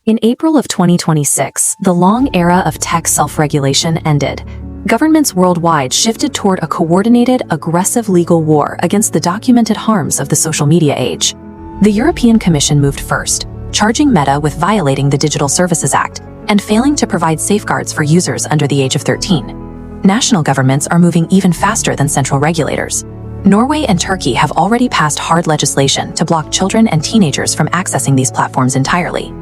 In April of 2026, the long era of tech self-regulation ended. Governments worldwide shifted toward a coordinated, aggressive legal war against the documented harms of the social media age. The European Commission moved first, charging Meta with violating the Digital Services Act and failing to provide safeguards for users under the age of 13. National governments are moving even faster than central regulators. Norway and Turkey have already passed hard legislation to block children and teenagers from accessing these platforms entirely.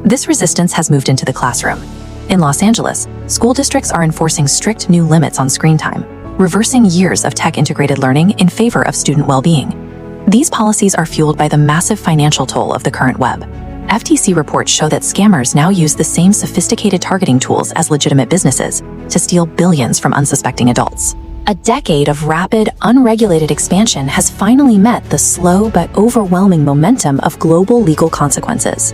This resistance has moved into the classroom. In Los Angeles, school districts are enforcing strict new limits on screen time, reversing years of tech-integrated learning in favor of student well-being. These policies are fueled by the massive financial toll of the current web. FTC reports show that scammers now use the same sophisticated targeting tools as legitimate businesses to steal billions from unsuspecting adults. A decade of rapid, unregulated expansion has finally met the slow but overwhelming momentum of global legal consequences.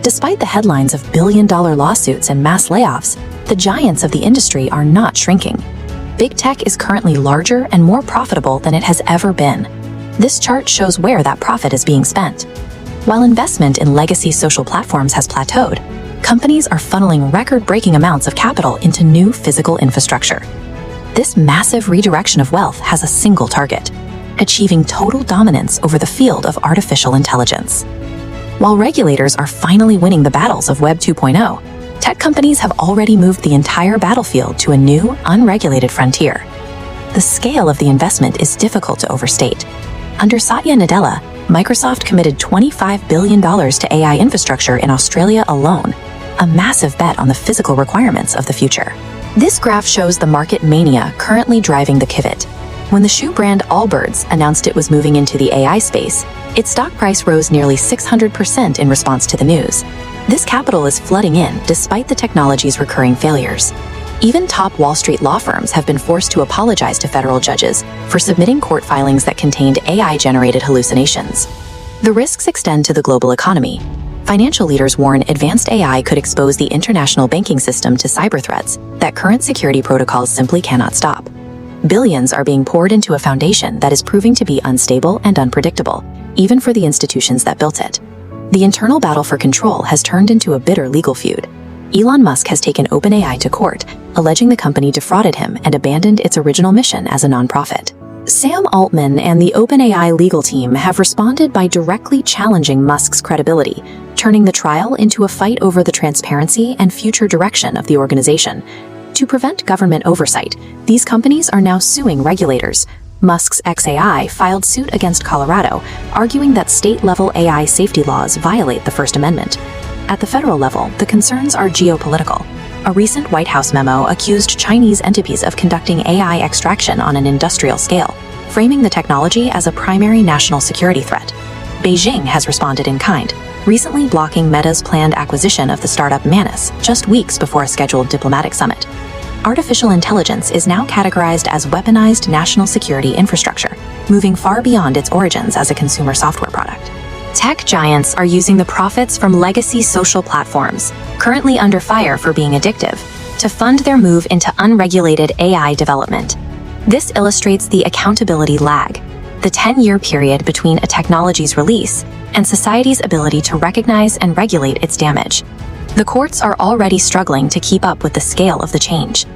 Despite the headlines of billion-dollar lawsuits and mass layoffs, the giants of the industry are not shrinking. Big tech is currently larger and more profitable than it has ever been. This chart shows where that profit is being spent. While investment in legacy social platforms has plateaued, companies are funneling record-breaking amounts of capital into new physical infrastructure. This massive redirection of wealth has a single target: achieving total dominance over the field of artificial intelligence. While regulators are finally winning the battles of Web 2.0, tech companies have already moved the entire battlefield to a new, unregulated frontier. The scale of the investment is difficult to overstate. Under Satya Nadella, Microsoft committed $25 billion to AI infrastructure in Australia alone, a massive bet on the physical requirements of the future. This graph shows the market mania currently driving the pivot. When the shoe brand Allbirds announced it was moving into the AI space, its stock price rose nearly 600% in response to the news. This capital is flooding in despite the technology's recurring failures. Even top Wall Street law firms have been forced to apologize to federal judges for submitting court filings that contained AI-generated hallucinations. The risks extend to the global economy. Financial leaders warn advanced AI could expose the international banking system to cyber threats that current security protocols simply cannot stop. Billions are being poured into a foundation that is proving to be unstable and unpredictable, even for the institutions that built it. The internal battle for control has turned into a bitter legal feud. Elon Musk has taken OpenAI to court, alleging the company defrauded him and abandoned its original mission as a nonprofit. Sam Altman and the OpenAI legal team have responded by directly challenging Musk's credibility, turning the trial into a fight over the transparency and future direction of the organization. To prevent government oversight, these companies are now suing regulators. Musk's xAI filed suit against Colorado, arguing that state-level AI safety laws violate the First Amendment. At the federal level, the concerns are geopolitical. A recent White House memo accused Chinese entities of conducting AI extraction on an industrial scale, framing the technology as a primary national security threat. Beijing has responded in kind, recently blocking Meta's planned acquisition of the startup Manus just weeks before a scheduled diplomatic summit. Artificial intelligence is now categorized as weaponized national security infrastructure, moving far beyond its origins as a consumer software product. Tech giants are using the profits from legacy social platforms, currently under fire for being addictive, to fund their move into unregulated AI development. This illustrates the accountability lag, the 10-year period between a technology's release and society's ability to recognize and regulate its damage. The courts are already struggling to keep up with the scale of the change.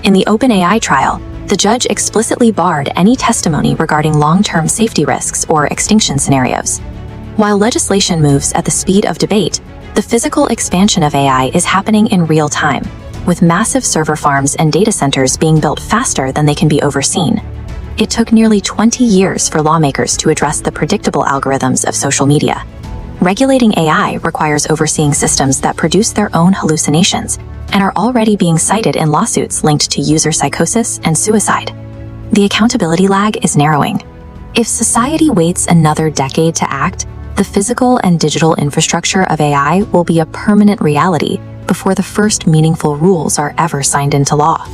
In the OpenAI trial, the judge explicitly barred any testimony regarding long-term safety risks or extinction scenarios. While legislation moves at the speed of debate, the physical expansion of AI is happening in real time, with massive server farms and data centers being built faster than they can be overseen. It took nearly 20 years for lawmakers to address the predictable algorithms of social media. Regulating AI requires overseeing systems that produce their own hallucinations and are already being cited in lawsuits linked to user psychosis and suicide. The accountability lag is narrowing. If society waits another decade to act, the physical and digital infrastructure of AI will be a permanent reality before the first meaningful rules are ever signed into law.